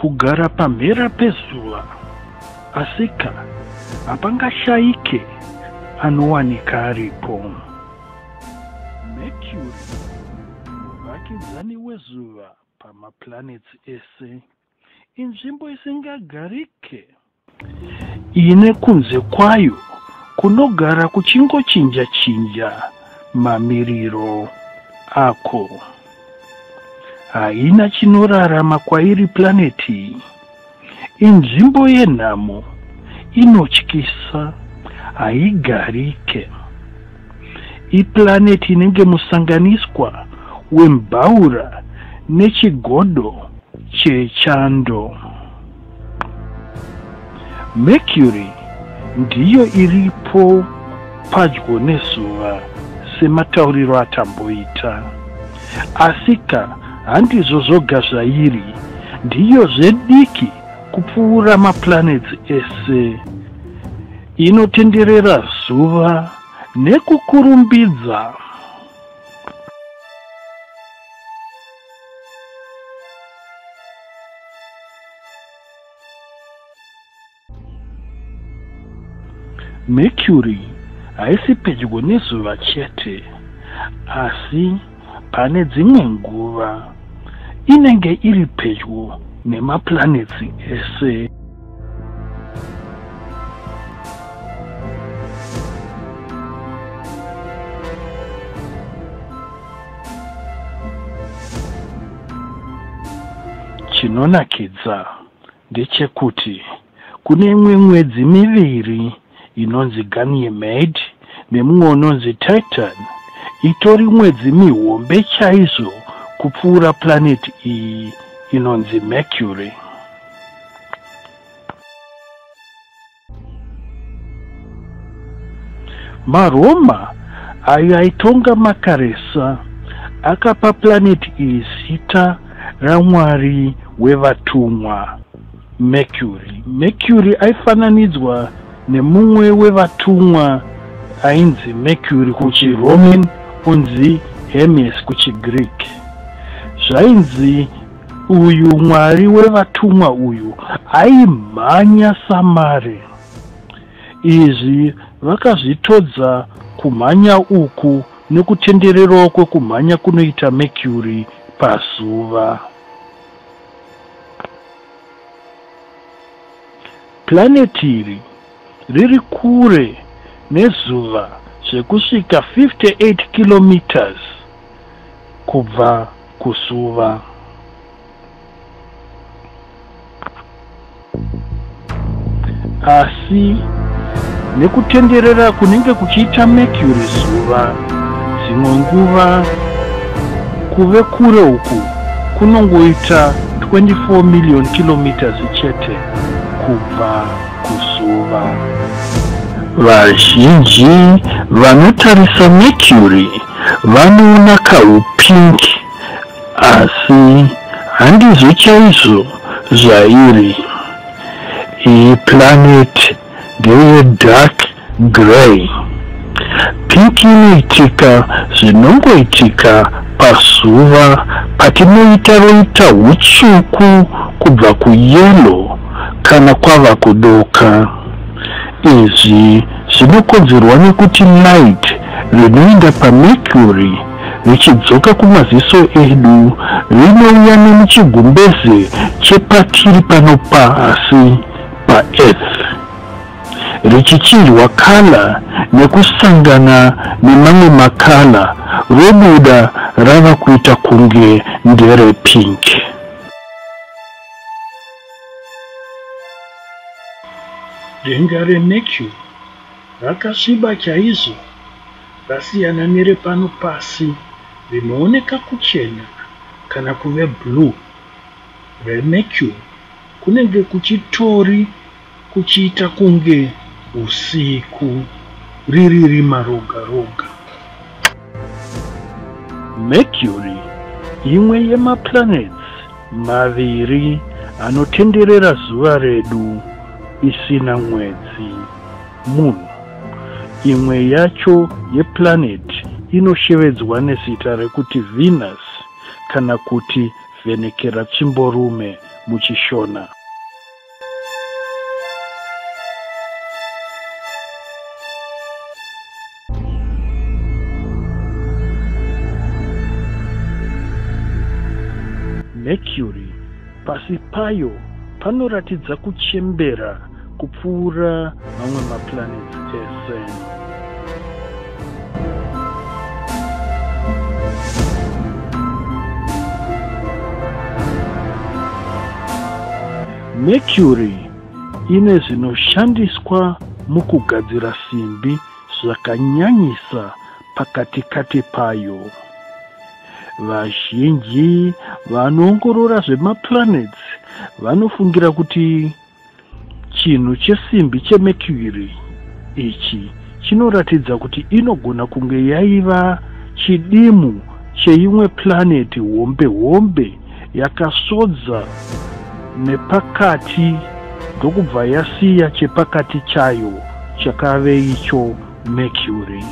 kugara pamhera pezuva, asika hapangashayike anowanika aripo. Mercury, muvakidzani wezuva pamaplanets ese, inzvimbo isingagarike, ine kunze kwayo kunogara kuchingochinja-chinja mamiriro ako. Haina chinorarama kwairi planeti. Inzvimbo yenhamo, inotyisa, haigarike. Iplaneti inenge musanganiswa wembaura nechigodo chechando. Mercury ndiyo iripo padyo nezuva sematauriro atamboita, asika handizvo zvoga zvairi, ndiyo zvediki kupfuura maplanets ese. Inotenderera zuva nekukurumbidza. Mercury haisi pedyo nezuva chete, asi pane dzimwe nguva inenge iri pedyo nemaplanets ese. Chinonakidza ndechekuti kune imwe mwedzi miviri inonzi Ganymede nemumwe unonzi Titan, itori mwedzi mihombe chaizvo kupfuura planet iyi inonzi Mercury. MaRoma ayo aitonga makaresa akapa planet iyi zita ramwari wevatumwa Mercury. Mercury aifananidzwa nemumwe wevatumwa ainzi Mercury kuchiRoman, unzi Hermes kuchiGreek. Zvainzi uyu mwari wevatumwa uyu aimhanya samare. Izvi vakazvitodza kumhanya uku nekutendererawo kwekumhanya kunoita Mercury pazuva. Planeti iri riri kure nezuva zvekusvika 58 kilometers kubva kuzuva. Asi nekutenderera kunenge kuchiita Mercury zuva, dzimwe nguva kuve kure uku kunongoita 24 million kilometers chete kubva kuzuva. Vazhinji vanotarisa Mercury vanoona kahupingi, asi handizvo chaizvo zvairi. Iyi planet ndeye dark grey. Pinki inoitika zvinongoitika pazuva patinoita roita hutsvuku kubva kuyelo kana kwava kudoka. Izvi zvinokonzerwa nekuti light rinoenda paMercury richidzoka kumaziso edu rinouya nemuchigumbeze chepatiri pano pasi paEarth, richichinjwa kala nekusangana nemamwe makala, robuda rava kuita kunge ndere pink. Denga reMercury rakasviba chaizvo, rasiyana nerepano pasi rinooneka kuchena kana kuve blue. ReMercury kunenge kuchitori kuchiita kunge usiku, riri rima roga roga. Mercury imwe yemaplanets maviri anotenderera zuva redu isina mwedzi munhu. Imwe yacho yeplanet inoshevedzwa nezita rekuti Venus kana kuti vhenekera chimborume muchishona. Mercury pasi payo panoratidza kuchembera kupfuura mamwe maplanets ese. Mercury ine zvinoshandiswa mukugadzira simbi zvakanyanyisa pakatikati payo. Vazhinji vanoongorora zvemaplanets vanofungira kuti chinhu chesimbi cheMercury ichi chinoratidza kuti inogona kunge yaiva chidimu cheimwe planet hombe hombe yakasvodza nepakati ndokubva yasiya chepakati chayo chakave icho Mercury.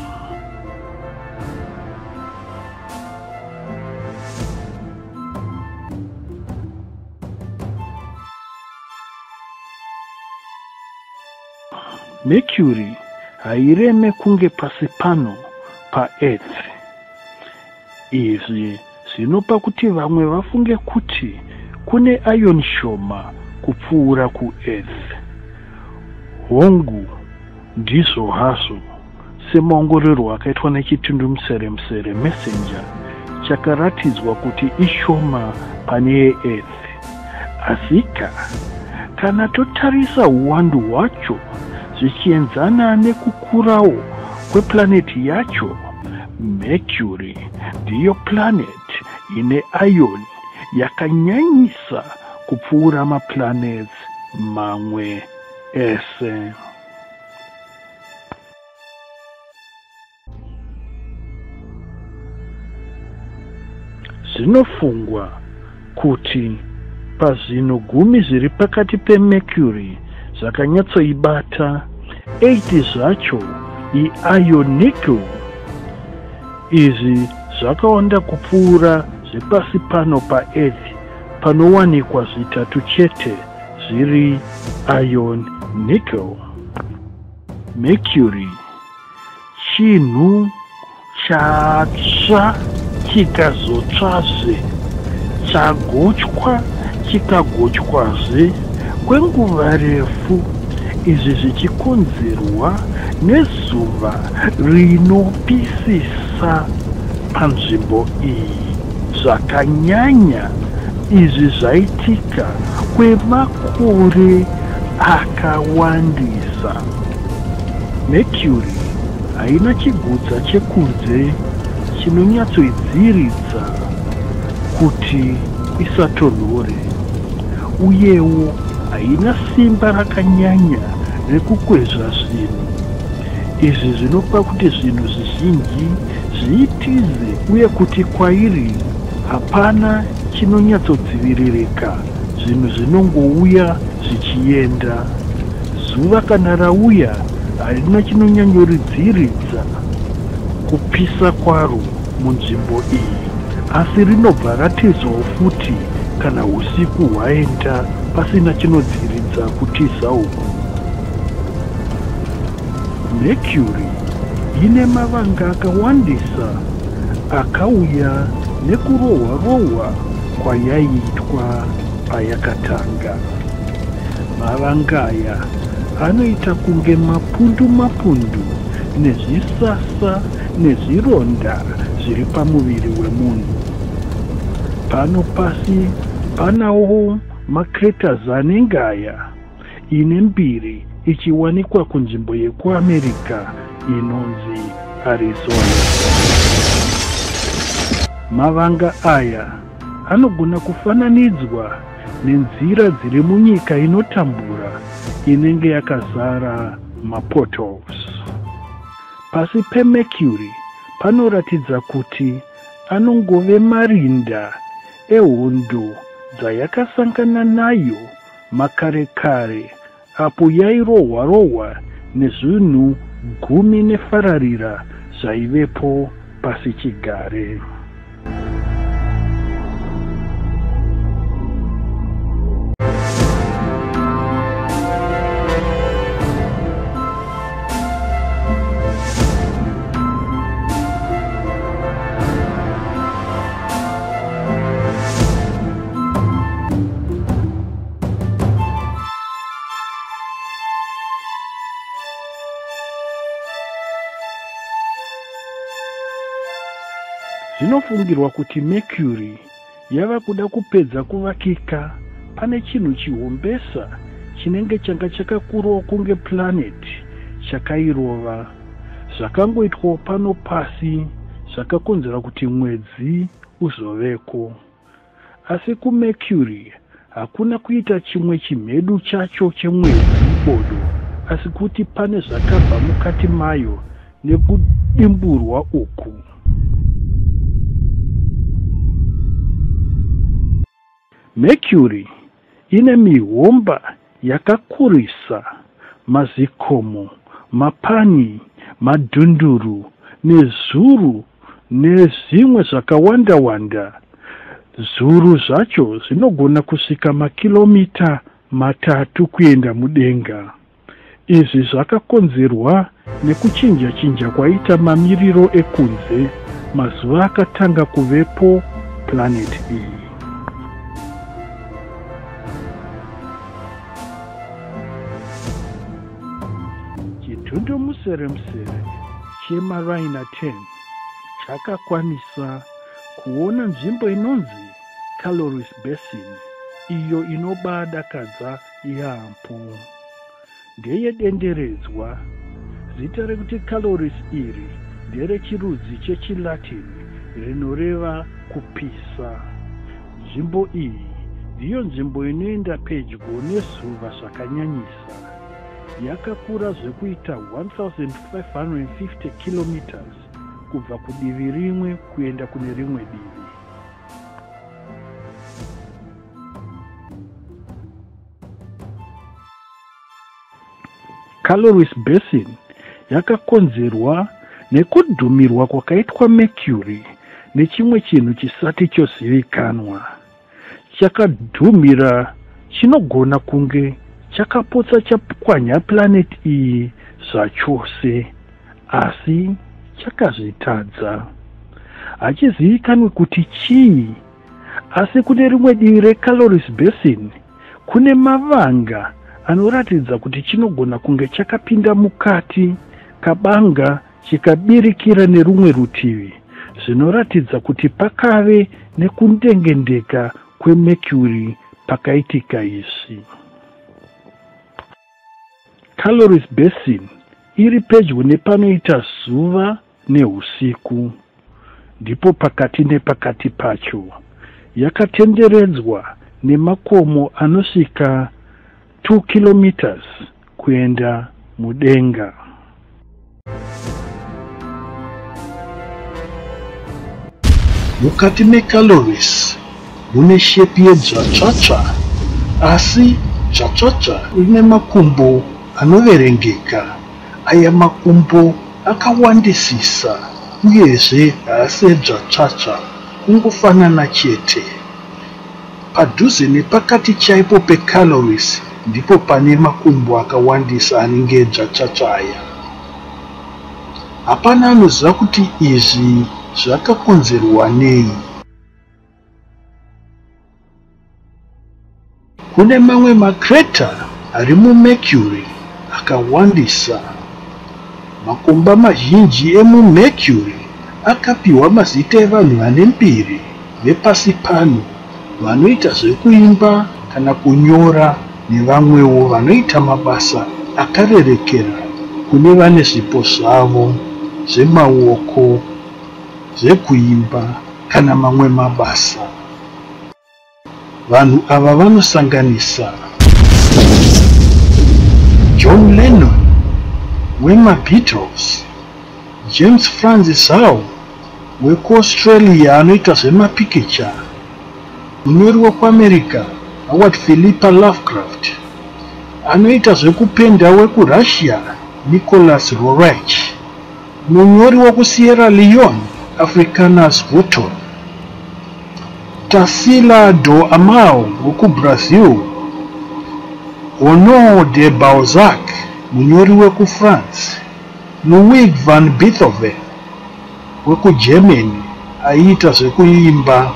Mercury haireme kunge pasi pano paEarth. Izvi zvinopa kuti vamwe vafunge kuti kune iron shoma kupfuura kuEarth. Hongu ndizvo hazvo semaongororwa akaitwa nechitundumutsere messenger chakaratidzwa kuti ishoma pane yeEarth. Asika kana totarisa uwandu hwacho zvichienzana nekukurawo kweplaneti yacho, Mercury ndiyo planet ine iron yakanyanyisa kupfuura maplanets mamwe ese. Zvinofungwa kuti pazvinhu 10 zviri pakati peMercury zvakanyatsoibata, 8 zvacho iiron nickel. Izvi zvakawanda kupfuura zvepasi pano paEarth panowanikwa zvitatu chete zviri iron nickel. Mercury chinhu chatsva chikazotsvazve, chagotywa chikagotywaze kwenguva refu, izvi zvichikonzerwa nezuva rinopisisa panzvimbo iyi zvakanyanya. Izvi zvaitika kwemakore akawandisa. Mercury haina chigutsa chekunze chinonyatsoidziridza kuti isatonhore, uyewo haina simba rakanyanya rekukwezva zvinhu. Izvi zvinopa kuti zvinhu zvizhinji zviitize, uye kuti kwairi hapana chinonyatsodziviririka. Zvinhu zvinongouya zvichienda. Zuva kana rauya harina chinonyanyoridziridza kupisa kwaro munzvimbo iyi, asi rinobva ratizwawo futi kana usiku hwaenda pasina chinodziridza kutiza uku. Mercury ine mavanga akawandisa akauya nekurohwa-rohwa kwayaiitwa payakatanga. Mavanga aya anoita kunge mapundu nezvisasa nezvironda zviri pamuviri wemunhu. Pano pasi panawo macraters anenge aya, ine mbiri ichiwanikwa kunzvimbo yekuAmerica inonzi Arizona. Mavanga aya anogona kufananidzwa nenzira dziri munyika inotambura inenge yakazara mapotholes. Pasi peMercury panoratidza kuti anongove marinda ehondo dzayakasangana nayo makare apo yairohwa-rohwa nezvinhu 10 nefararira zvaivepo pasi chigare. Zvinofungirwa kuti Mercury yava kuda kupedza kuvakika pane chinhu chihombesa chinenge changa chakakurawo kunge planet chakairova. Zvakangoitwa pano pasi zvakakonzera kuti mwedzi uzoveko. Asi kuMercury hakuna kuita chimwe chimhedu chacho chemwedzi bodo, asi kuti pane zvakabva mukati mayo nekudimburwa uku. Mercury ine mihomba yakakurisa, mazikomo, mapani, madhunduru, nezuru nezvimwe zvakawanda-wanda. Zuru zvacho zvinogona kusvika makilomita 3 kuenda mudenga. Izvi zvakakonzerwa nekuchinja-chinja kwaita mamiriro ekunze mazuva akatanga kuvepo planet iyi. Chidhundumuseremusere cheMarina 10 chakakwanisa kuona nzvimbo inonzi Calories Basin, iyo inobadakadza yaambo. Ndeyedenderedzwa. Zita rekuti calories iri nderechirudzi chechiLatin rinoreva kupisa. Nzvimbo iyi ndiyo nzvimbo inoenda pedyo nezuva zvakanyanyisa. Yakakura zvekuita 1550 kilometers kubva kudivi rimwe kuenda kune rimwe divi. Calories Basin yakakonzerwa nekudhumirwa kwakaitwa Mercury nechimwe chinhu chisati chozivikanwa. Chakadhumira chinogona kunge chakapotsa chapwanya planet iyi zvachose, asi chakazvitadza. Hachizivikanwi kuti chii, asi kune rimwe divi reCalories Basin kune mavanga anoratidza kuti chinogona kunge chakapinda mukati kabanga chikabirikira nerumwe rutivi, zvinoratidza kuti pakave nekundengendeka kweMercury pakaitika izvi. Calories Basin iri pedyo nepanoita zuva neusiku, ndipo pakati nepakati pacho yakatenderedzwa nemakomo anosvika 2 kilometers kuenda mudenga. Mukati meCalories mune shepi yedzvatsvatsva, asi dzvatsvatsva ine makumbo anoverengeka. Aya makumbo akawandisisa, uyezve haasi edzvatsvatsva, kungofanana chete. Padhuze nepakati chaipo peCalories ndipo pane makumbo akawandisa anenge edzvatsvatsva aya. Hapana anoziva kuti izvi zvakakonzerwa nei. Kune mamwe makreta ari muMercury akawandisa. Makomba mazhinji emuMercury akapiwa mazita evanhu vane mbiri vepasi pano, vanoita zvekuimba kana kunyora, nevamwewo vanoita mabasa akarerekera kune vane zvipo zvavo zvemaoko, zvekuimba kana mamwe mabasa. Vanhu ava vanosanganisa John Lennon weMaBeatles, James Francis Howe wekuAustralia anoita zvemapikicha, munyori wekuAmerica Howard Philippa Lovecraft, anoita zvekupenda wekuRussia Nicholas Roerich, munyori wekuSierra Leone Africanus Houghton, Tarsila do Amaral wekuBrazil, Honoré de Balzac munyori wekuFrance, Ludwig van Beethoven wekuGermany aiita zvekuimba.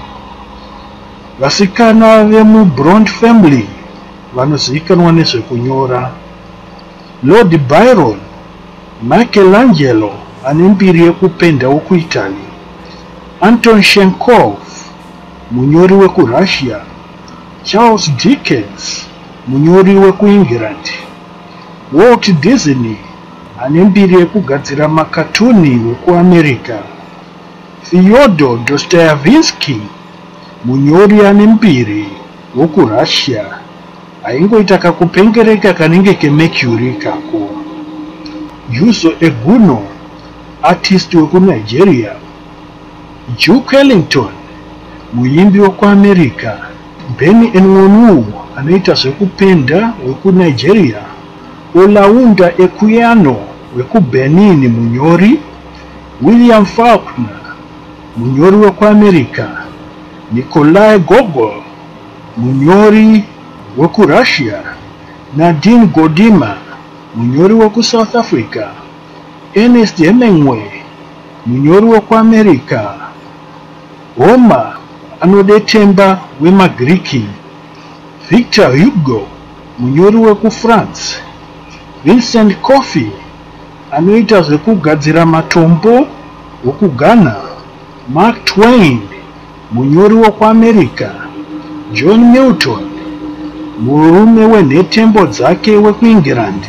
Vasikana vemuBront family vanozivikanwa nezvekunyora, Lord Byron, Michelangelo ane mbiri yekupenda wekuItaly, Anton Chekhov, munyori wekuRussia, Charles Dickens, munyori wekuEngland, Walt Disney, ane mbiri yekugadzira makatuni wekuAmerica, Fyodor Dostoevsky, munyori ane mbiri wekuRussia, aingoita kakupengereka kanenge keMercury kako. Yuzo Eguno, artist wekuNigeria, Duke Ellington, muimbi wekuAmerica, Benny Enwonu, anoita zvekupenda wekuNigeria, Olaunda Ekuyano wekuBenin, munyori, William Faulkner, munyori wekuAmerica, Nikolai Gogol, munyori wekuRussia, Nadine Gordimer, munyori wekuSouth Africa, Ernest Hemingway, munyori wekuAmerica, Homer anodetemba wemaGriki, Victor Hugo, munyori wekuFrance, Vincent Coffey, anoita zvekugadzira matombo wekuGhana, Mark Twain, munyori wekuAmerica, John Milton, murume wenhetembo dzake wekuEngland,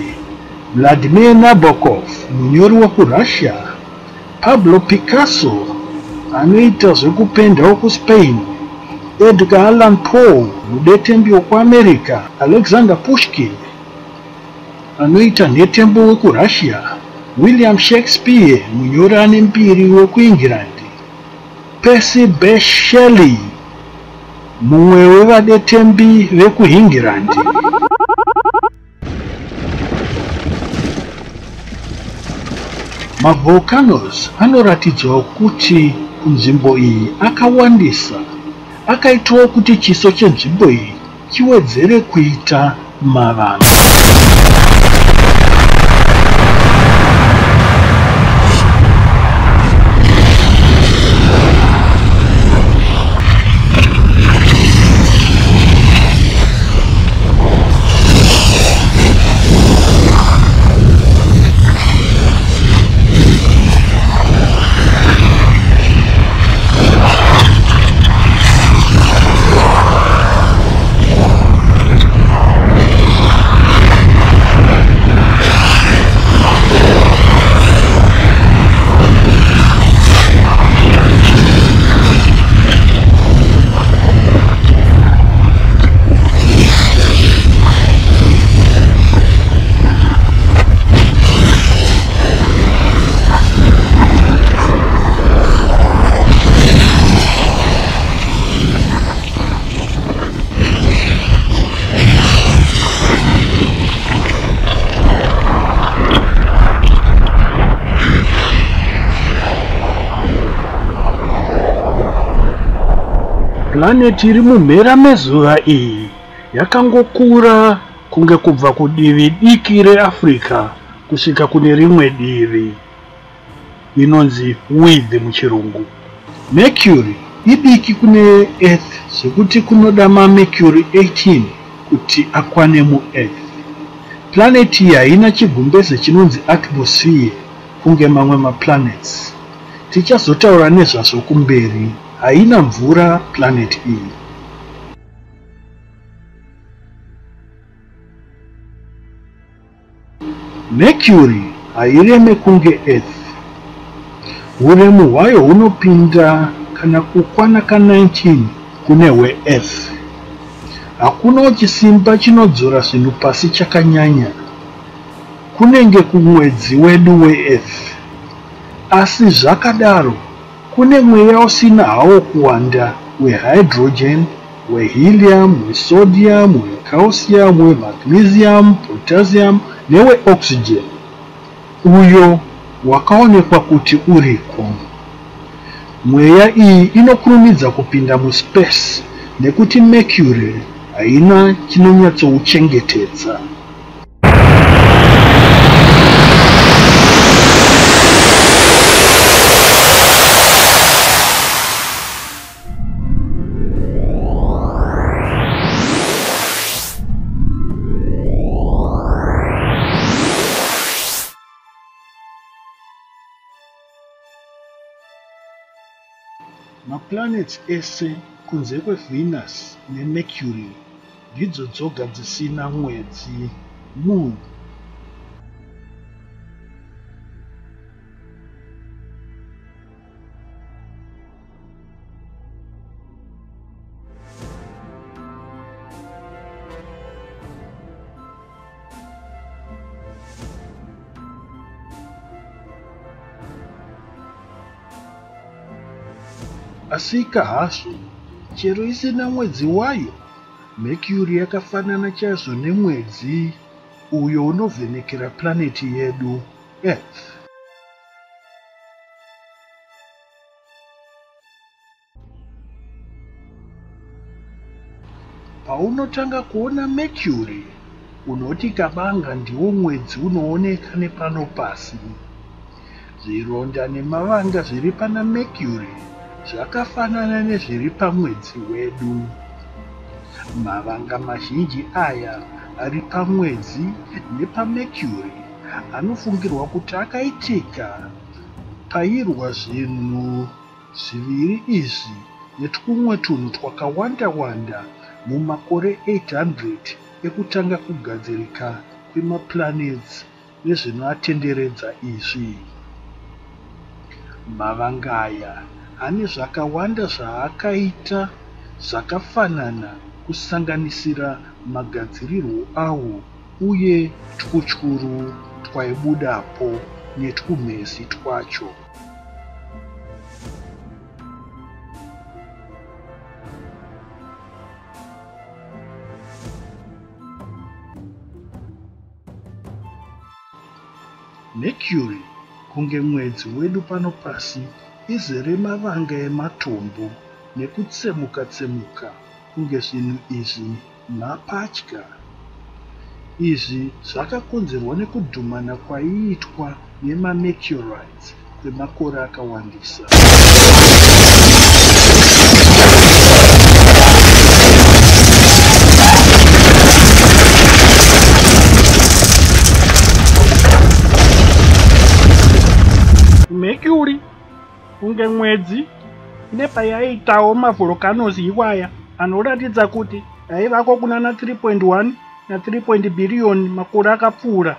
Vladimir Nabokov, munyori wekuRussia, Pablo Picasso, anoita zvekupenda wekuSpain, Edgar Allan Poe, mudetembi wekuAmerica, Alexander Pushkin, anoita nhetembo wekuRussia, William Shakespeare, munyori ane mbiri wekuEngland, Percy Bysshe Shelley, mumwe wevadetembi vekuEngland. Mavolcanoes anoratidzwa kuti kunzvimbo iyi akawandisa, akaitawo kuti chiso chenzvimbo iyi chiwedzere kuita mavanga. Planeti iri mumhera mezuva iyi yakangokura kunge kubva kudivi diki reAfrica kusvika kune rimwe divi. Inonzi width muchirungu. Mercury idiki kune Earth zvekuti kunoda maMercury 18 kuti akwane muEarth. Planeti iyi haina chigumbeze chinonzi atmosphere kunge mamwe maplanets. Tichazotaura nezvazvo kumberi. Haina mvura planet iyi. Mercury haireme kunge Earth. Uremu hwayo hunopinda kana kukwana ka19 kune hweEarth. Hakunawo chisimba chinodzora zvinhu pasi chakanyanya. Kunenge kumwedzi wedu weEarth. Asi zvakadaro, kune mweya usina hawo kuwanda wehydrogen, wehelium, wesodium, wecalcium, wemagnesium, potassium neweoxygen, uyo wakaonekwa kuti uriko. Mweya iyi inokurumidza kupinda muspace nekuti Mercury haina chinonyatsouchengetedza. Maplanets ese kunze kweVenus neMercury ndidzo dzoga dzisina mwedzi, Moon. Asika hazvo, chero isina mwedzi wayo, Mercury yakafanana chazo nemwedzi uyo unovhenekera planeti yedu Earth. Paunotanga kuona Mercury, unoti kabanga ndiwo mwedzi unooneka nepano pasi. Zvironda nemavanga zviri pana Mercury zvakafanana nezviri pamwedzi wedu. Mavanga mazhinji aya ari pamwedzi nepaMercury anofungirwa kuti akaitika pairwa zvinhu zviviri izvi netwumwe tunhu twakawanda mumakore 800 ekutanga kugadzirika kwemaplanets nezvinoatenderedza izvi. Mavanga aya ane zvakawanda zvaakaita zvakafanana kusanganisira magadzirirwo awo uye twutyuru twaibudapo netwumhezi twacho. Mercury, kunge mwedzi wedu pano pasi, izere mavanga ematombo nekutsemuka kunge zvinhu izvi mapatya. Izvi zvakakonzerwa nekudhumana kwaiitwa nemameteorites kwemakore akawandisa. Mercury kunge mwedzi nepayaiitawo mavhurokanozi iwaya anoratidza kuti aivako kuna na 3.1 na 3 billion makore akapfuura,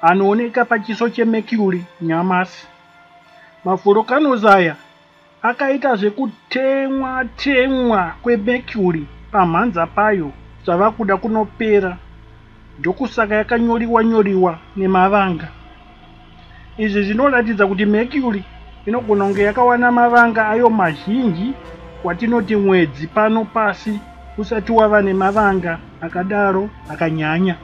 anooneka pachiso cheMercury nyamasi. Mavhurokanozi aya akaita zvekutemwa kweMercury pamhanza payo zvava kuda kunopera, ndokusaka yakanyoriwa nemavanga. Izvi zvinoratidza kuti Mercury inogona kunge yakawana mavanga ayo mazhinji watinoti mwedzi pano pasi usati wava nemavanga akadaro akanyanya.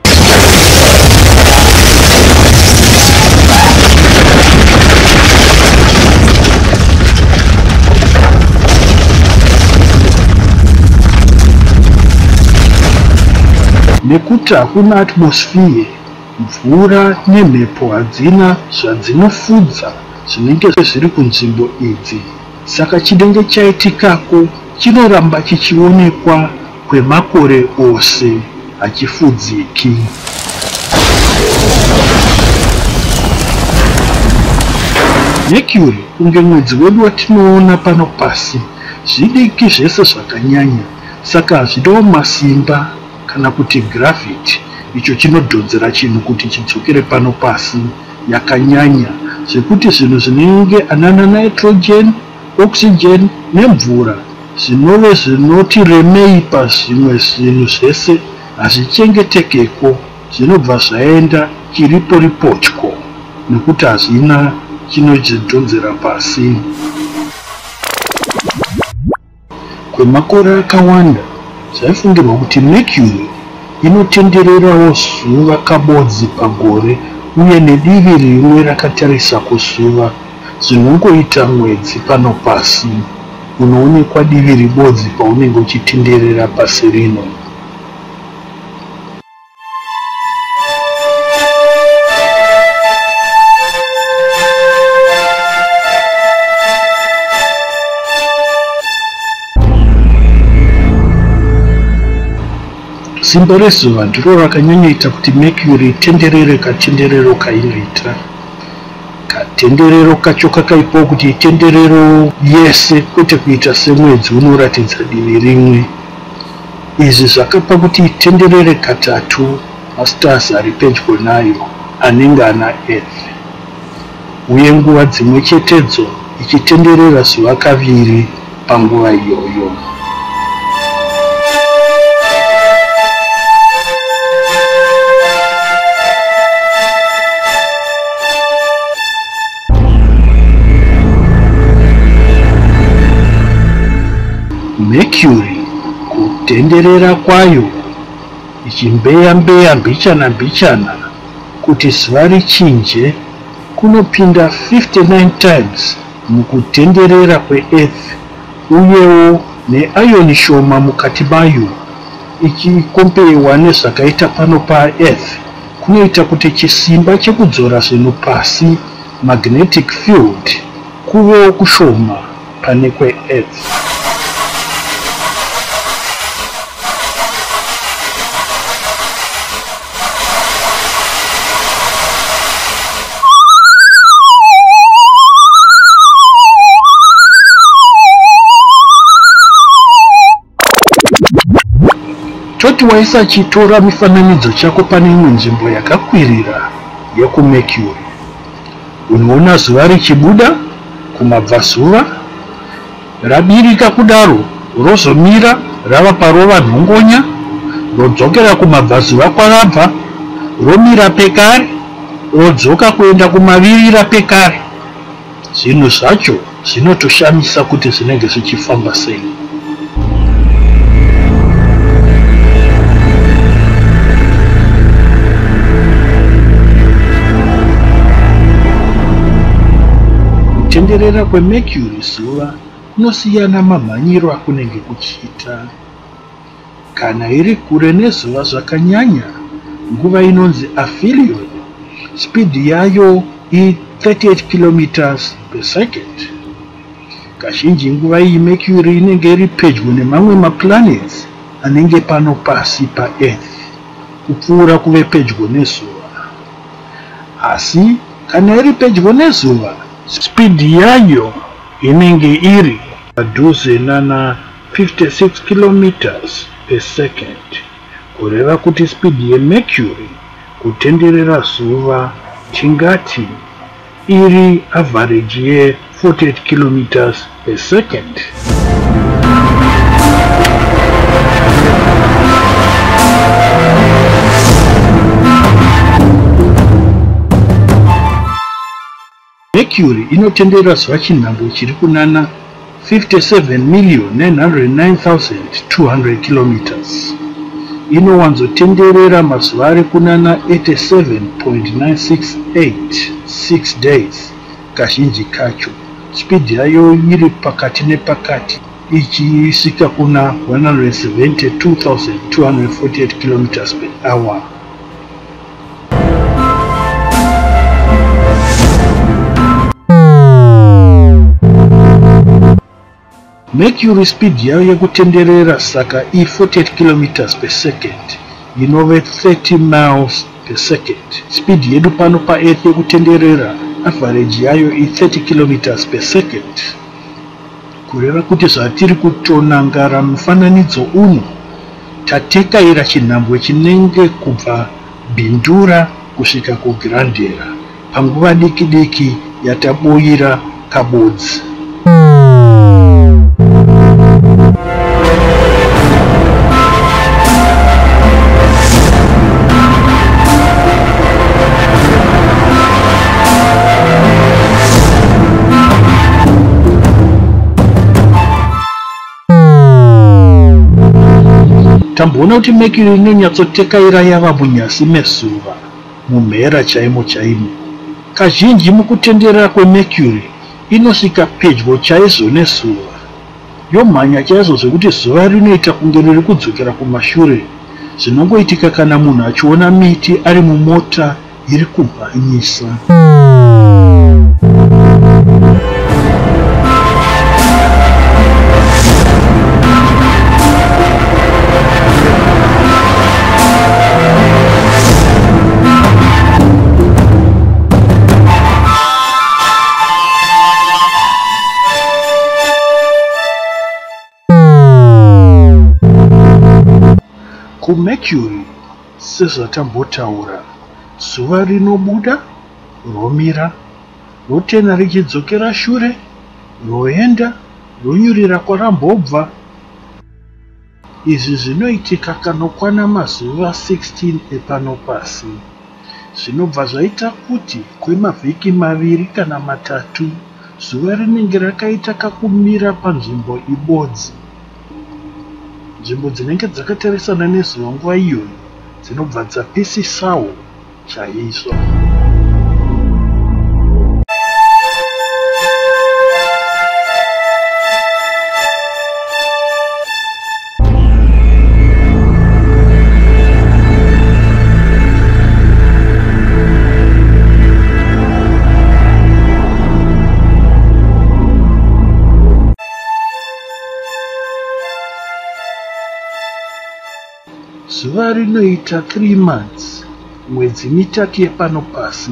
Nekuti hakuna atmosphere, mvura nemhepo hadzina zvadzinofudza zvinenge zviri kunzvimbo idzi, saka chinenge chaitikako chinoramba chichionekwa kwemakore ose hachifudziki. Mercury, kunge mwedzi wedu watinoona pano pasi, zvidiki zvese zvakanyanya, saka hazvidawo masimba kana kuti gravity, icho chinodhonzera chinhu kuti chidzokere pano pasi yakanyanya, zvekuti zvinhu zvinenge anana nitrogen, oxygen nemvura zvinove zvinoti remei pazvimwe zvinhu zvese hazvichengetekeko, zvinobva zvaenda chiriporipochko nekuti hazvina chinochidhonzera pasi. Kwemakore akawanda zvaifungirwa kuti Mercury inotendererawo zuva kabodzi pagore uye nedivi rimwe rakatarisa kuzuva, zvinongoita mwedzi pano pasi unoonekwa divi ribodzi paunenge uchitenderera pasi rino. Simba rezuva ndiro rakanyanyaita kuti Mercury itenderere katenderero kainoita. katenderero kacho kakaipawo kuti itenderero yese kwete kuita semwedzi unoratidza divi rimwe. Izvi zvakapa kuti itenderere katatu mastars ari pedyo nayo anenge ana earth, uye nguva dzimwe chetedzo ichitenderera zuva kaviri panguva iyoyo. Mercury kutenderera kwayo ichimbeya mbichana kuti zuva richinje kunopinda 59 times mukutenderera kweearth, uyewo neayoni shoma mukati mayo ichikompewa nezvakaita pano paearth kunoita kuti chisimba chekudzora zvinhu pasi, magnetic field, kuvewo kushoma pane kweearth. Toti waisachitora mifananidzo chako pane imwe nzvimbo yakakwirira yekuMercury, unoona zuva richibuda kumabvazuva, rabirika kudaro rozomira rava parova nhongonya, rodzokera kumabvazuva kwarabva, romira pekare, rodzoka kuenda kumavirira pekare. Zvinhu zvacho zvinotoshamisa kuti zvinenge zvichifamba sei. Kutenderera kweMercury zuva kunosiyana mamhanyiro akunenge kuchiita. Kana iri kure nezuva zvakanyanya, nguva inonzi aphelion, speed yayo i38 km per second. Kazhinji nguva iyi Mercury inenge iri pedyo nemamwe maplanets anenge pano pasi paearth kupfuura kuve pedyo nezuva. Asi kana iri pedyo nezuva, speed yayo inenge iri padhuze nana 56 km per second, kureva kuti speed yeMercury kutenderera zuva tingati iri average ye 48 km per second. Mercury inotenderera zuva chinhambwe chiri kunana 57,909,200 km. Inowanzotenderera mazuva ari kunana 87.9686 days. Kazhinji kacho speed yayo iri pakati nepakati ichisvika kuna 172,248 km per hour. Mercury speed yayo yekutenderera saka i48 km per second, inove 30 miles per second. Speed yedu pano paearth yekutenderera average yayo i30 km per second. Kureva kuti zvatiri kutonangara mufananidzo uno, tatekaira chinhambwe chinenge kubva bhindura kusvika kugrandera panguva diki diki yataboira kabodzi. Tamboona kuti Mercury inonyatsotekaira yava munyasi mezuva, mumhera chaimo chaimo. Kazhinji mukutenderera kweMercury inosvika pedyo chaizvo nezuva, yomhanya chaizvo zvekuti zuva rinoita kunge riri kudzokera kumashure. Zvinongoitika kana munhu achiona miti ari mumota iri kumhanyisa. KuMercury, sezvatambotaura, zuva rinobuda, romira, rotena richidzokera shure, roenda, ronyurira kwarambobva. Izvi zvinoitika kanokwana mazuva 16 epano pasi. Zvinobva zvaita kuti kwemavhiki maviri kana matatu, zuva rinenge rakaita kakumira panzvimbo ibodzi. Nzvimbo dzinenge dzakatarisana nezuva nguva iyoyo dzinobva dzapisisawo chaizvo. Zuva rinoita 3 months, mwedzi mitatu yepano pasi,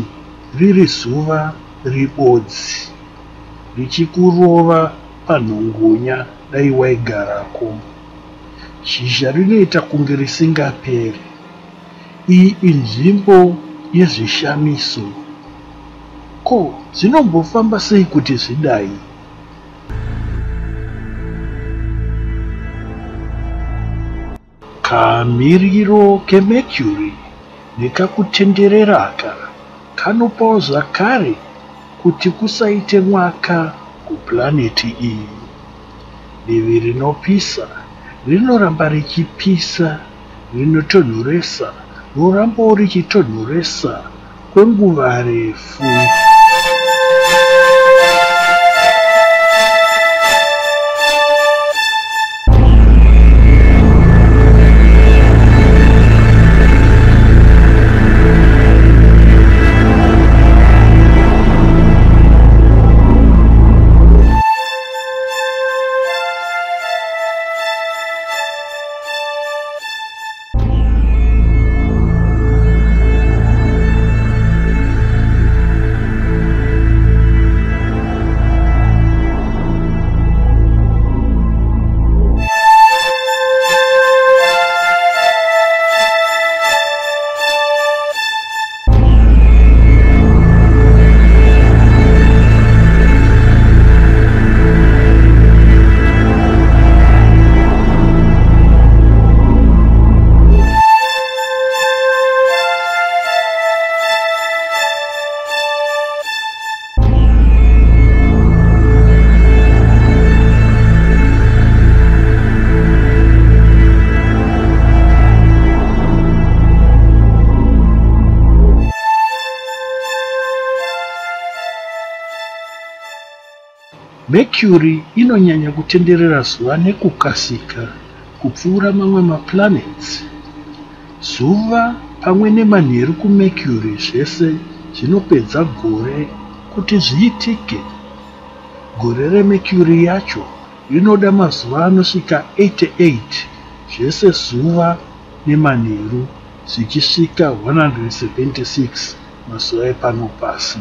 riri zuva ribodzi, richikurova panhongonya dai waigarako. Shizha rinoita kunge risingaperi. Iyi inzvimbo yezvishamiso. Ko, dzinombofamba sei kuti zvidai? Kamiriro keMercury nekakutendereraka kanopawo zvakare kuti kusaite mwaka kuplaneti iyi. Divi rinopisa rinoramba richipisa, rinotonhoresa rorambawo richitonhoresa kwenguva refu. Mercury inonyanya kutenderera zuva nekukasika kupfuura mamwe maplanets. Zuva pamwe nemanheru kuMercury zvese zvinopedza gore kuti zviitike. Gore reMercury yacho rinoda mazuva anosvika 88, zvese zuva nemanheru zvichisvika 176 mazuva epano pasi.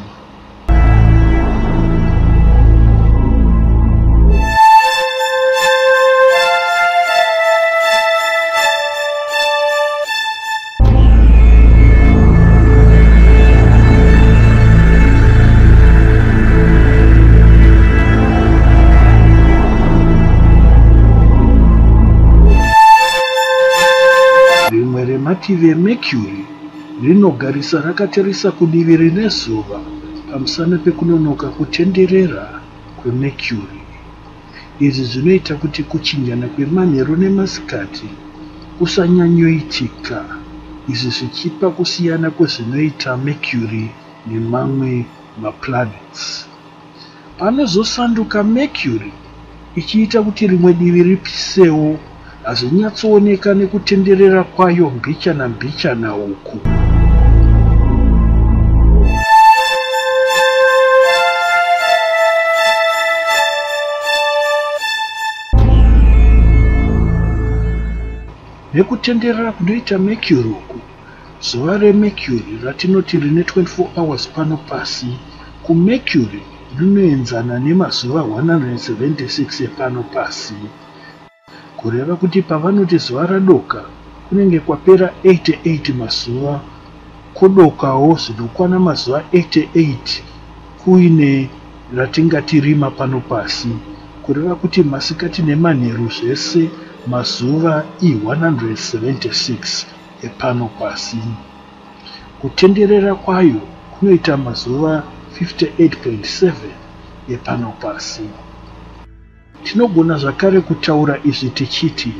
Mativi eMercury rinogarisa rakatarisa kudivi rine zuva pamusana pekunonoka kutenderera kweMercury. Izvi zvinoita kuti kuchinjana kwemanheru nemasikati kusanyanyoitika, izvi zvichipa kusiyana kwezvinoita Mercury nemamwe maplanets. Panozosanduka Mercury ichiita kuti rimwe divi ripisewo, hazvinyatsooneka nekutenderera kwayo mbichana uku. Nekutenderera kunoita Mercury uku, zuva reMercury ratinoti rine 24 hours pano pasi, kuMercury rinoenzana nemazuva 176 epano pasi. Kureva kuti pavanoti zuva radoka, kunenge kwapera 88 mazuva kudokawo zvinokwana mazuva 88 kuine ratingati rima pano pasi, kureva kuti masikati nemanheru zvese mazuva i176 epano pasi. Kutenderera kwayo kunoita mazuva 58.7 epano pasi. Tinogona zvakare kutaura izvi tichiti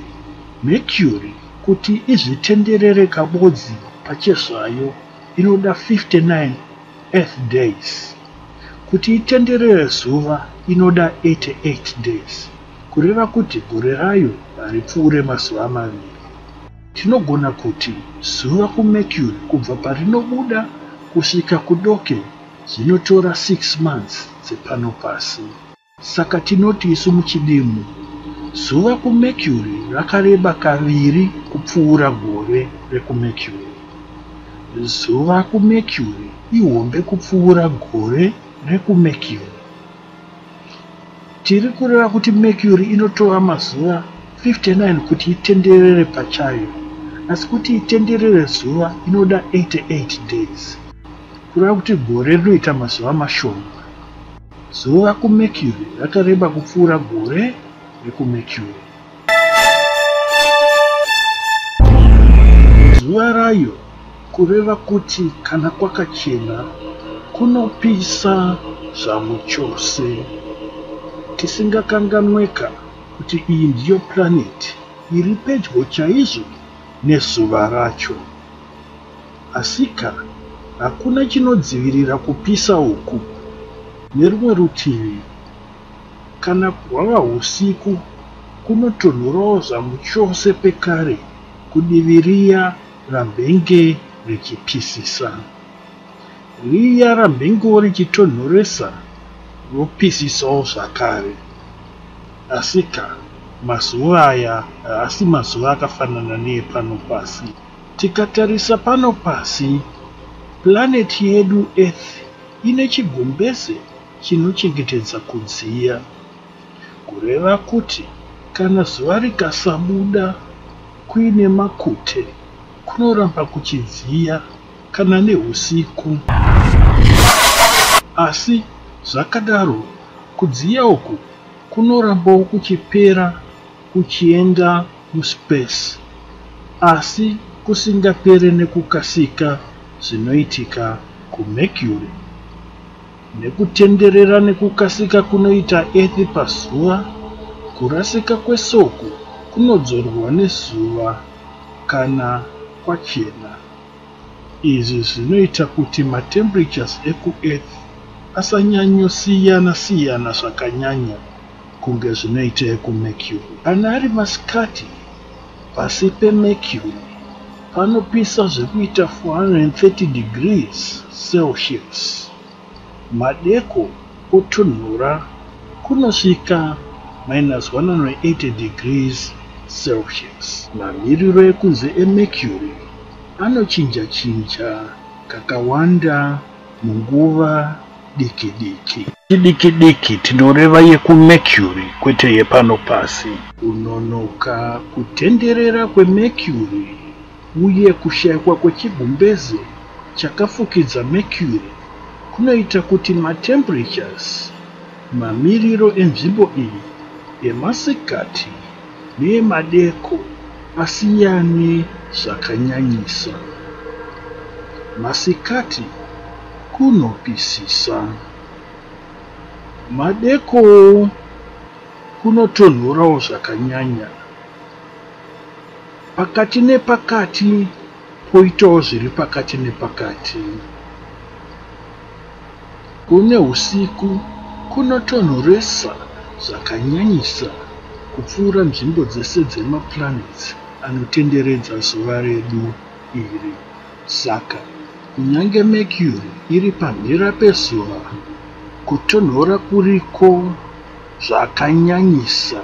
Mercury kuti izvitenderere kabodzi pachezvayo inoda 59 Earth days. Kuti itenderere zuva inoda 88 days, kureva kuti gore rayo haripfuure mazuva maviri. Tinogona kuti zuva kuMercury kubva parinobuda kusvika kudoke zvinotora 6 months dzepano pasi. Saka tinoti isu muchidimo zuva kuMercury rakareba kaviri kupfuura gore rekuMercury. Zuva kuMercury ihombe kupfuura gore rekuMercury. Tiri kureva kuti Mercury inotora mazuva 59 kuti itenderere pachayo, asi kuti itenderere zuva inoda 88 days, kureva kuti gore rinoita mazuva mashoma. Zuva kuMercury rakareba kupfuura gore rekuMercury. Zuva rayo kureva kuti kana kwakachena kunopisa zvamuchose. Tisingakanganweka kuti iyi ndiyo planet iri pedyo chaizvo nezuva racho. Asika hakuna chinodzivirira kupisa uku. Nerumwe rutivi, kana kwava usiku kunotonhorawo zvamuchose pekare kudivi riya rambenge richipisisa. Riya rambengo richitonhoresa ropisisawo zvakare. Asika mazuva aya haasi mazuva akafanana neepano pasi. Tikatarisa pano pasi, planeti yedu Earth ine chigumbeze chinochengetedza kudziya, kureva kuti kana zuva rikasabuda kuine makute kunoramba kuchidziya kana neusiku. Asi zvakadaro kudziya uku kunorambawo kuchipera kuchienda muspace, asi kusingapere nekukasika zvinoitika kuMercury. Nekutenderera nekukasika kunoita Earth pazuva, kurasika kwesoko kunodzorwa nezuva kana kwachena. Izvi zvinoita kuti matemperatures ekuEarth asanyanyosiyana zvakanyanya kunge zvinoita ekuMercury. Kana ari masikati, pasi peMercury panopisa zvekuita 430 degrees Celsius. Madeko kutonhora kunosvika -180 degrees Celsius. Mamiriro ekunze eMercury anochinja kakawanda munguva diki-diki. Diki-diki tinoreva yekuMercury kwete yepano pasi. Kunonoka kutenderera kweMercury uye kushayikwa kwechigumbeze chakafukidza Mercury kunoita kuti matemperatures, mamiriro enzvimbo iyi emasikati neemadeko asiyane zvakanyanyisa. Masikati kunopisisa, madeko kunotonhorawo zvakanyanya. Pakati nepakati poitawo zviri pakati nepakati. Kune usiku kunotonhoresa zvakanyanyisa kupfuura nzvimbo dzese dzemaplanets anotenderedza zuva redu iri. Saka kunyange Mercury iri pamhera pezuva, kutonhora kuriko zvakanyanyisa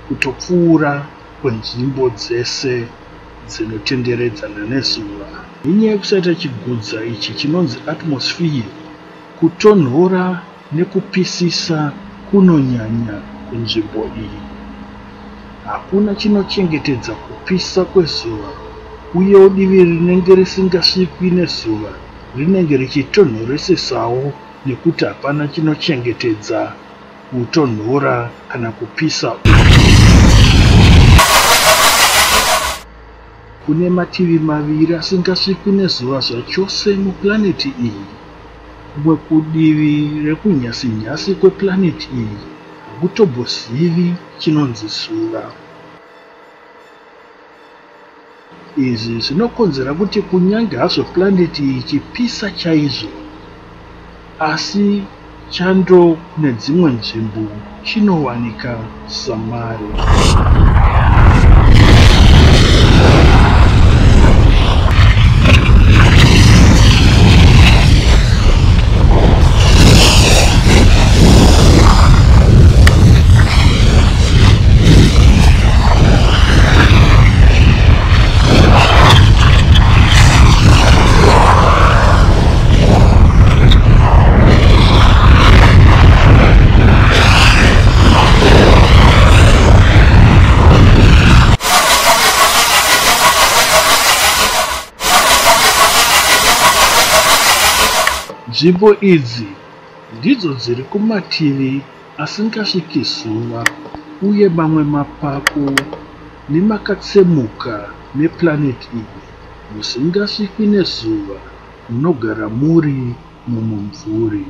kutopfuura kwenzvimbo dzese dzinotenderedzana nezuva. Nenyaya yekusaita chigudza ichi chinonzi atmosphere, kutonhora nekupisisa kunonyanya kunzvimbo iyi. Hakuna chinochengetedza kupisa kwezuva uyewo divi rinenge risingasvikwi nezuva rinenge richitonhoresesawo nekuti hapana chinochengetedza kutonhora kana kupisa. Kune mativi maviri asingasvikwi nezuva zvachose muplaneti iyi. Kumwe kudivi rekunyasi-nyasi kweplaneti iyi hakutombozivi chinonzi zuva. Izvi zvinokonzera kuti kunyange hazvo planeti iyi ichipisa chaizvo, asi chando nedzimwe nzvimbo chinowanika samare. Nzvimbo idzi ndidzo dziri kumativi asingasviki zuva uye mamwe mapako nemakatsemuka meplaneti iyi musingasvikwi nezuva munogara muri mumumvuri.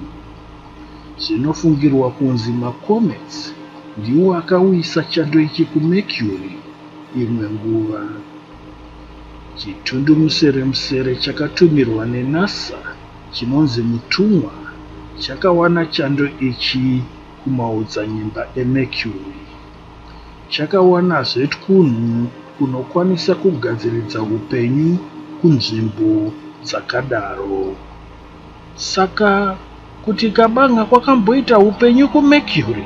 Zvinofungirwa kunzi makomets ndiwo akauyisa chando ichi kuMercury imwe nguva. Chitundumuseremusere chakatumirwa neNASA chinonzi mutumwa chakawana chando ichi kumaodzanyemba eMercury. Chakawanazve twunhu kunokwanisa kugadziridza upenyu kunzvimbo dzakadaro. Saka kuti kabanga kwakamboita upenyu kuMercury.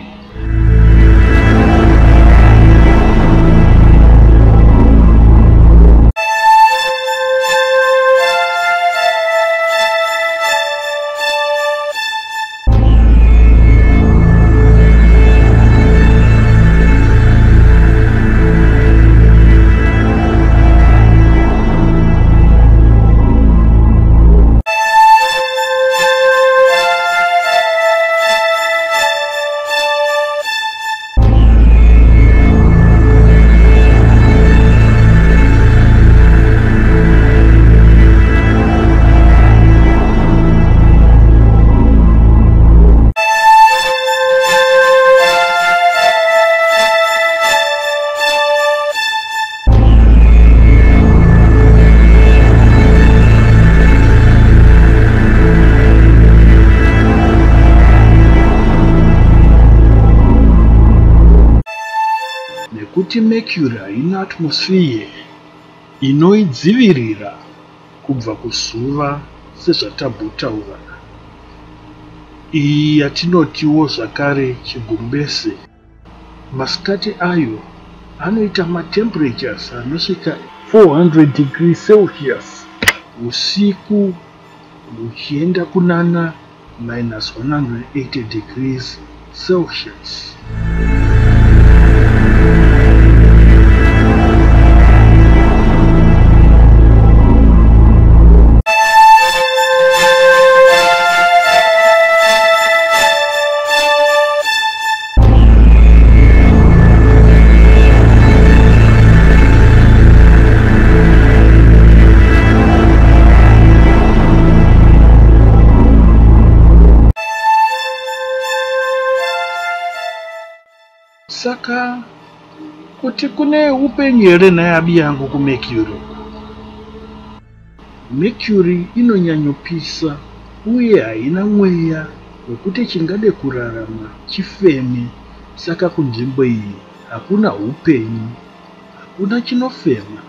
Kuti Mercury haina atmosphere inoidzivirira kubva kuzuva sezvatabutaura. Iyi yatinotiwo zvakare chigumbese. Masikati ayo anoita matemperatures anosvika 400 degrees Celsius, usiku uchienda kunana -180 degrees Celsius. Saka kuti kune upenyu here nayabi yangu kuMercury. Mercury inonyanyopisa uye haina mweya wekuti chingade kurarama chifeme. Saka kunzvimbo iyi hakuna upenyu, hakuna chinofema.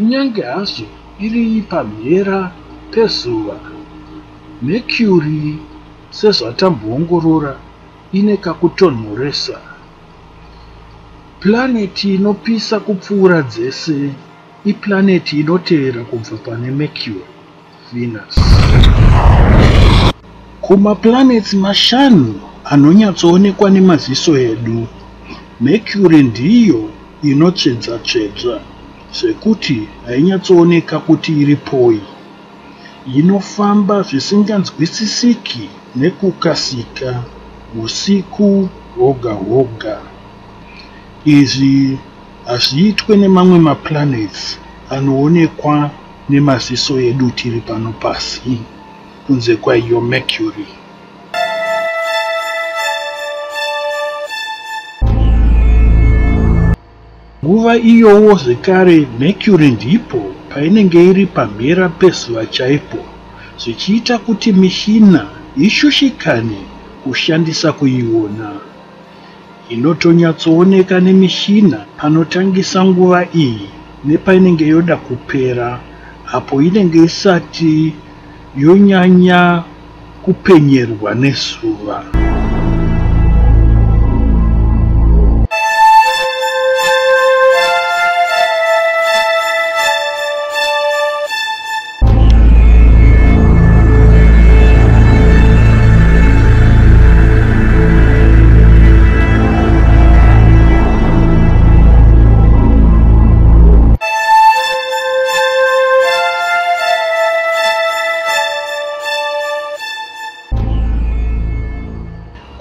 kunyange hazvo iri pamhera pezuva, Mercury sezvatamboongorora ine kakutonhoresa. Planeti inopisa kupfuura dzese iplaneti inotevera kubva pane Mercury, Venus. Kumaplanets mashanu anonyatsoonekwa nemaziso edu, Mercury ndiyo inotsvedza-tsvedza, zvekuti hainyatsooneka kuti iripoi. Inofamba zvisinganzwisisiki nekukasika usiku hwoga hwoga. Izvi hazviitwe nemamwe maplanets anoonekwa nemaziso edu tiri pano pasi, kunze kwaiyo Mercury. Nguva iyowo zvekare Mercury ndipo painenge iri pamhera pezuva chaipo, zvichiita kuti mishina ishushikane kushandisa kuiona. Inotonyatsooneka nemishina panotangisa nguva iyi nepainenge yoda kupera, apo inenge isati yonyanya kupenyerwa nezuva.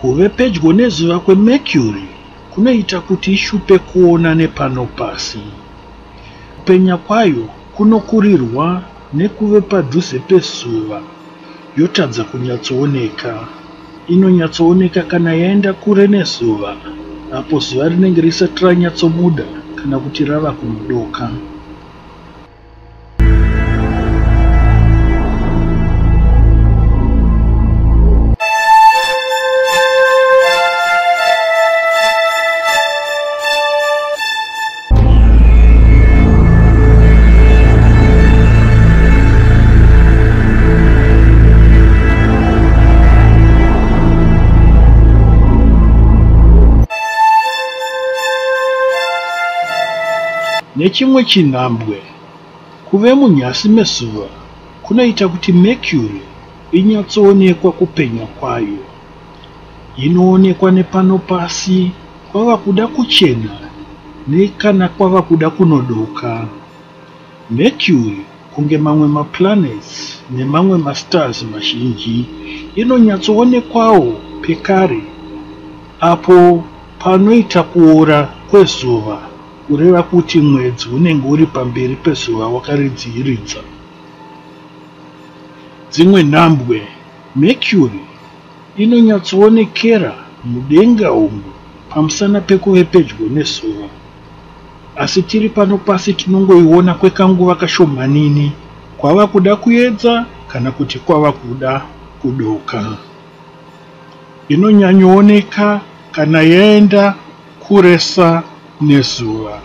Kuve pedyo nezuva kweMercury kunoita kuti ishupe kuona nepano pasi. Kupenya kwayo kunokurirwa nekuve padhuze pezuva, yotadza kunyatsooneka. Inonyatsooneka kana yaenda kure nezuva, apo zuva rinenge risati ranyatsobuda kana kuti rava kunodoka. Nechimwe chinhambwe, kuve munyasi mezuva kunoita kuti Mercury inyatsoonekwa kupenya kwayo. Inoonekwa nepano pasi kwava kuda kuchena nekana kwava kuda kunodoka. Mercury, kunge mamwe maplanets nemamwe mastars mazhinji, inonyatsoonekwawo pekare apo panoita kuora kwezuva, kureva kuti mwedzi unenge uri pamberi pezuva wakaridziiridza. Dzimwe nhambwe, Mercury inonyatsoonekera mudenga umu pamusana pekuve pedyo nezuva, asi tiri pano pasi tinongoiona kwekanguva kashomanini, kwava kuda kuedza kana kuti kwava kuda kudoka. Inonyanyooneka kana yaenda kuresa nezuva.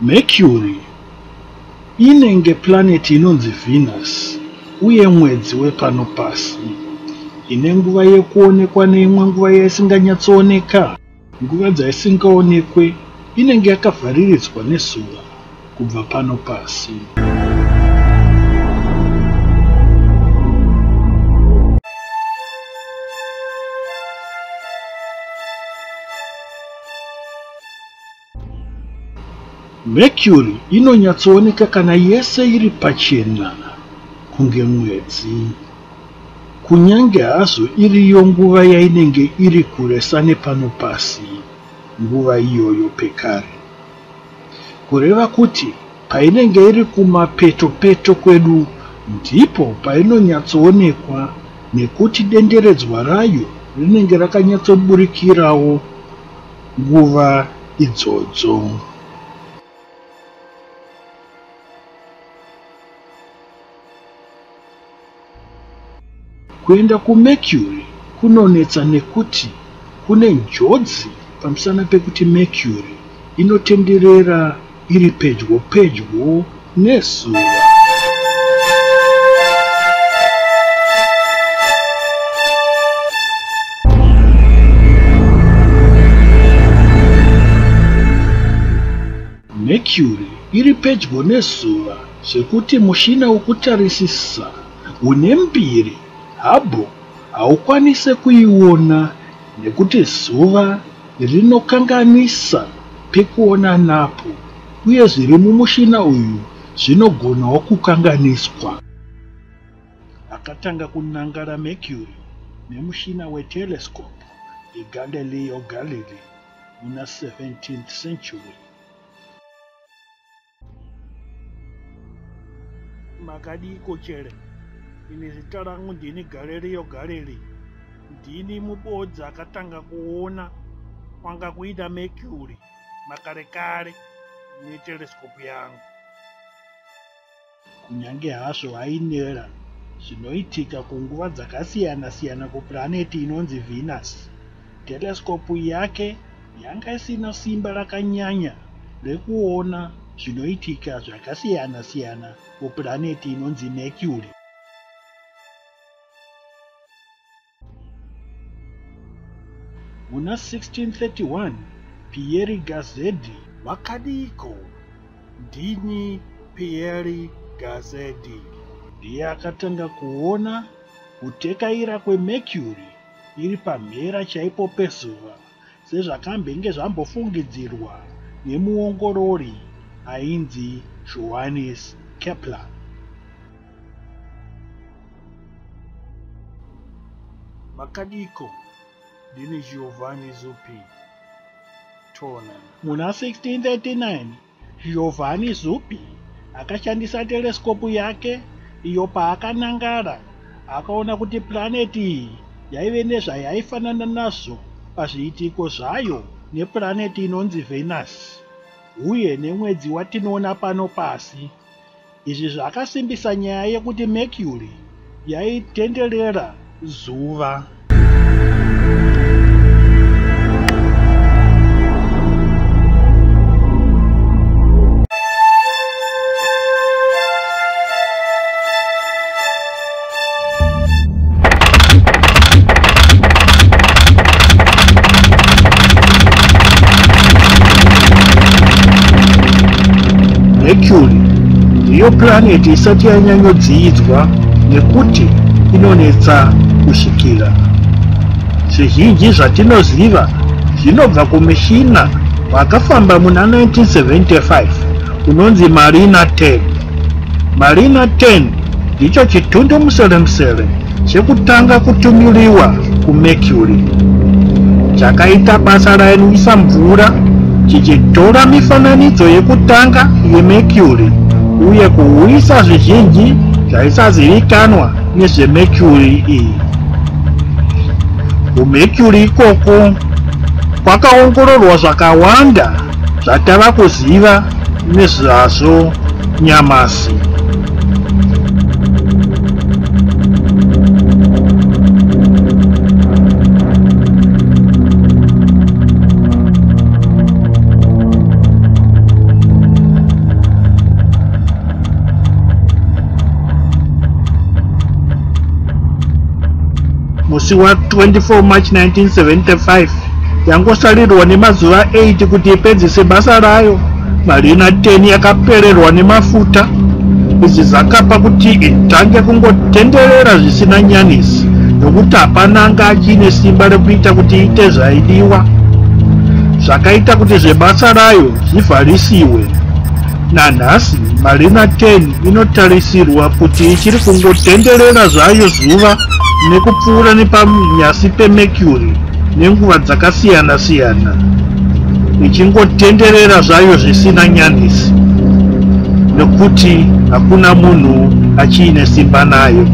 Mercury inenge planeti inonzi Venus uye mwedzi wepano pasi, ine nguva yekuonekwa neimwe nguva yaisinganyatsooneka. Nguva dzaisingaonekwe inenge yakavhariridzwa nezuva kubva pano pasi. Mercury inonyatsooneka kana yese iri pachena kunge mwedzi, kunyange hazvo iriyo nguva yainenge iri kuresa nepano pasi, nguva iyoyo pekare. Kureva kuti painenge iri kumapeto peto kwedu ndipo painonyatsoonekwa nekuti denderedzwa rayo rinenge rakanyatsoburikirawo nguva idzodzo. Kuenda kuMercury kunonetsa nekuti kune njodzi pamusana pekuti Mercury inotenderera iri pedyo nezuva. Mercury iri pedyo nezuva zvekuti mushina wokutarisisa une mbiri habho haukwanise kuiona nekuti zuva rinokanganisa pekuona napo, uye zviri mumushina uyu zvinogonawo kukanganiswa. Akatanga kunangara Mercury nemushina wetelescope yeGalileo Galilei muna 17th century. Makadiko chere ine zita rangu ndini Galileo Galilei, ndini mubodzi akatanga kuona kwanga kuita Mercury makarekare netelescope yangu. Kunyange hazvo ainera zvinoitika kunguva dzakasiyana-siyana kuplaneti inonzi Venus, telescope yake yanga isina simba rakanyanya rekuona zvinoitika zvakasiyana-siyana kuplaneti inonzi Mercury. Muna 1631 Pierre Gazedi wakadiko, ndini Pierre Gazedi ndiye akatanga kuona kutekaira kweMercury iri pamhera chaipo pezuva sezvakambenge zvambofungidzirwa nemuongorori ainzi Johannes Kepler. Makadiko, ndini Giovanni Zuppi Tona. Muna 1639 Giovanni Zuppi akashandisa teleskopu yake iyo paakanangara akaona kuti planeti iyi yaive nezvayaifanana nazvo pazviitiko zvayo neplaneti inonzi Venus uye nemwedzi watinoona pano pasi. Izvi zvakasimbisa nyaya yekuti Mercury yaitenderera zuva. Mercury ndiyo planeti isati yanyanyodziidzwa nekuti inonetsa kusvikira. Zvizhinji zvatinoziva zvinobva kumishina wakafamba muna 1975 unonzi Marina 10. Marina 10 ndicho chitundumusere chekutanga kutumiwa kuMercury. Chakaita basa rainwisa mvura chichitora mifananidzo yekutanga yeMercury uye kuuyisa zvizhinji zvaisazivikanwa nezveMercury iyi. KuMercury ikoko kwakaongororwa zvakawanda zvatava kuziva nezvazvo nyamasi. Musi wa 24 March 1975 yangosarirwa nemazuva 8 kuti ipedzise basa rayo. Marina 10 yakapererwa nemafuta. Izvi zvakapa kuti itange kungotenderera zvisina nyanisi nokuti hapana anga achine simba rekuita kuti iite zvaidiwa. Zvakaita kuti zvebasa rayo zvivharisiwe. Nanhasi Marina 10 inotarisirwa kuti ichiri kungotenderera zvayo zuva nekupfuura nepanyasi peMercury nenguva dzakasiyana-siyana, ichingotenderera zvayo zvisina nyanisi, nekuti hakuna munhu achiine simba nayo.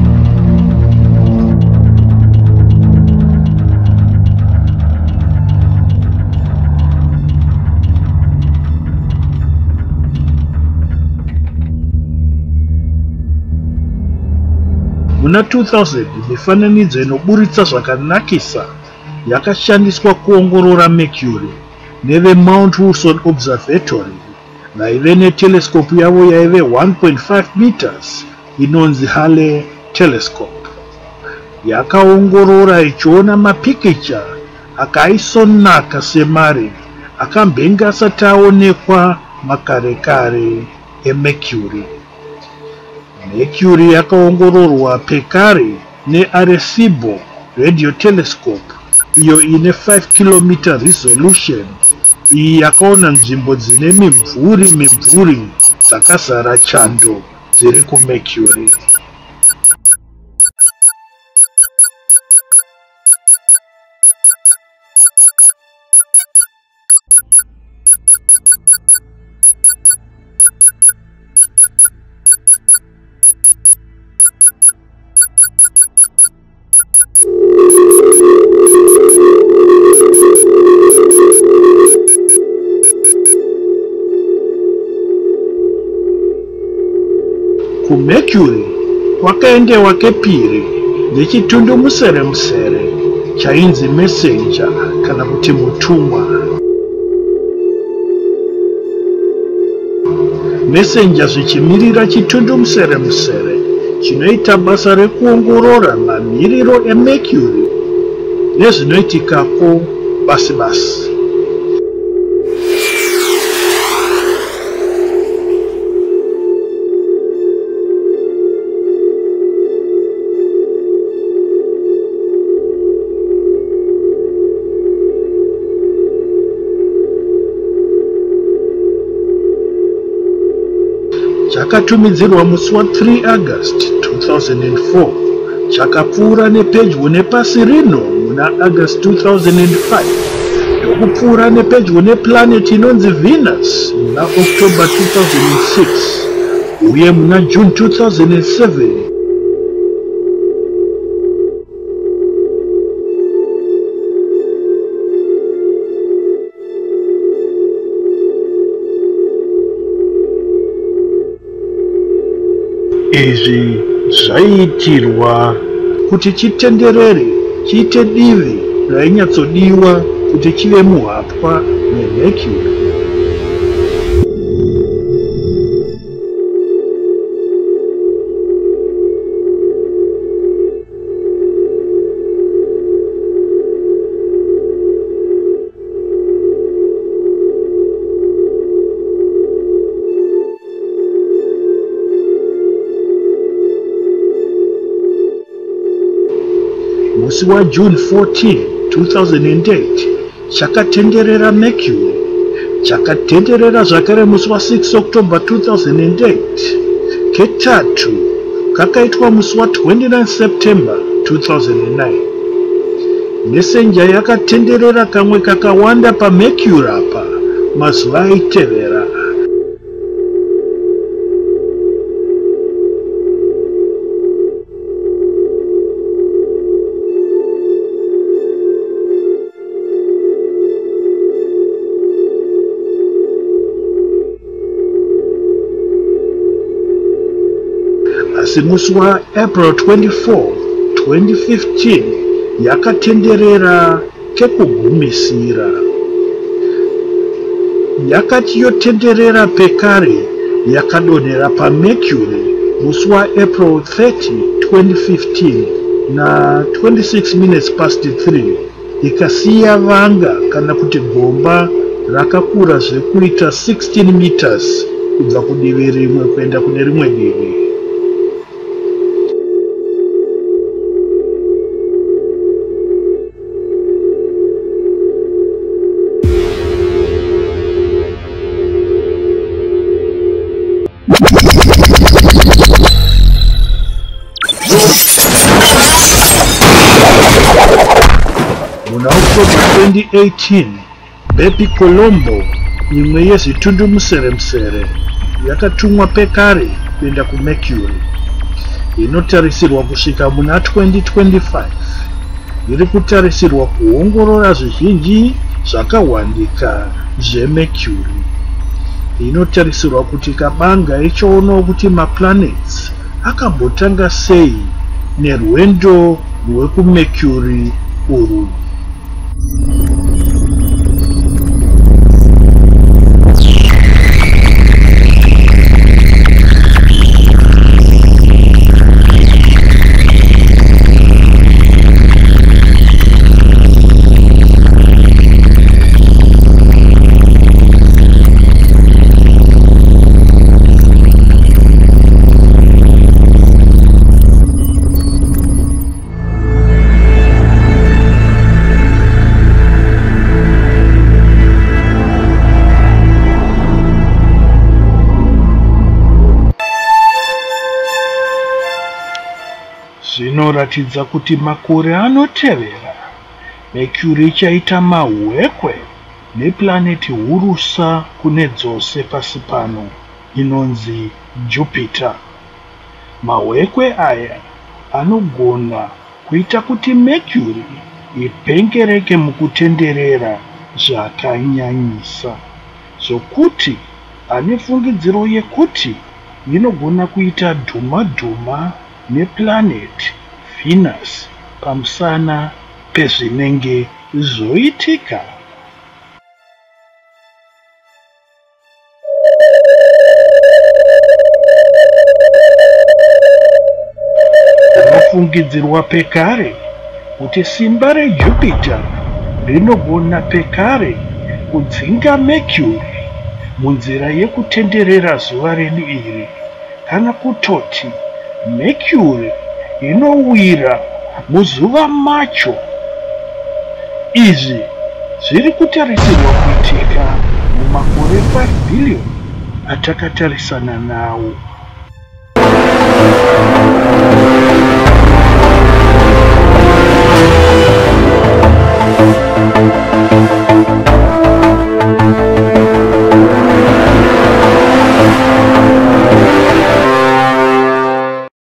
Muna 2000 mifananidzo inoburitsa zvakanakisa yakashandiswa kuongorora Mercury neve Mount Wilson Observatory vaive netelescope yavo yaive 1.5 meters inonzi Hale telescope. Yakaongorora ichiona mapikicha akaisonaka semare akambenge asati aonekwa makare eMercury. Mercury yakaongororwa PEKARE neArecibo radio telescope iyo ine 5 km resolution. Iyi yakaona nzvimbo dzine mimvuri dzakazara chando dziri kuMercury. KuMercury kwakaendewa kepiri nechitundu musere chainzi messenger kana kuti mutumwa. Messenger zvichimirira chitundu musere chinoita basa rekuongorora mamiriro eMercury nezvinoitikako basi. Chakatumidzirwa musi wa 3 August 2004 chakapfuura nepedyo nepasi rino muna August 2005 ndokupfuura nepedyo neplanet inonzi Venus muna October 2006 uye muna June 2007 izvi zvaiitirwa kuti chitenderere chiite divi rainyatsodiwa kuti chive muhapwa neMercury. Musi wa June 14, 2008 chakatenderera Mercury. Chakatenderera zvakare musi wa 6 October 2008. Ketatu kakaitwa musi wa 29 September 2009. Messenger yakatenderera kamwe kakawanda paMercury apa mazuva aitevera. Asi musi wa April 24, 2015 yakatenderera kekugumisira. Yakati yotenderera PEKARE yakadonhera paMercury musi wa April 30, 2015 na 26 minutes past 3 ikasiya vanga kana kuti gomba rakakura zvekuita 16 meters kubva kudivi rimwe kuenda kune rimwe divi. Muna October 2018, Bepi Colombo, imwe yezvitundu musere yakatumwa PEKARE kuenda kuMercury. inotarisirwa kusvika muna 2025 iri kutarisirwa kuongorora zvizhinji zvakawandika zveMercury. Inotarisirwa kuti kabanga ichionawo kuti maplanets akambotanga sei nerwendo rwekuMercury urwu. Zvinoratidza kuti makore anotevera Mercury ichaita mahwekwe neplaneti hurusa kune dzose pasi pano inonzi Jupiter. Mahwekwe aya anogona kuita kuti Mercury ipengereke mukutenderera zvakanyanyisa, zvokuti ane fungidziro yekuti inogona kuita dhuma neplanet Venus pamusana pezvinenge zvoitika. Kunofungidzirwa pekare kuti simba reJupiter rinogona pekare kudzinga Mercury munzira yekutenderera zuva redu iri, kana kutoti Mercury inowira muzuva macho. Izvi zviri kutarisirwa kuitika mumakore 5 billion atakatarisana nawo.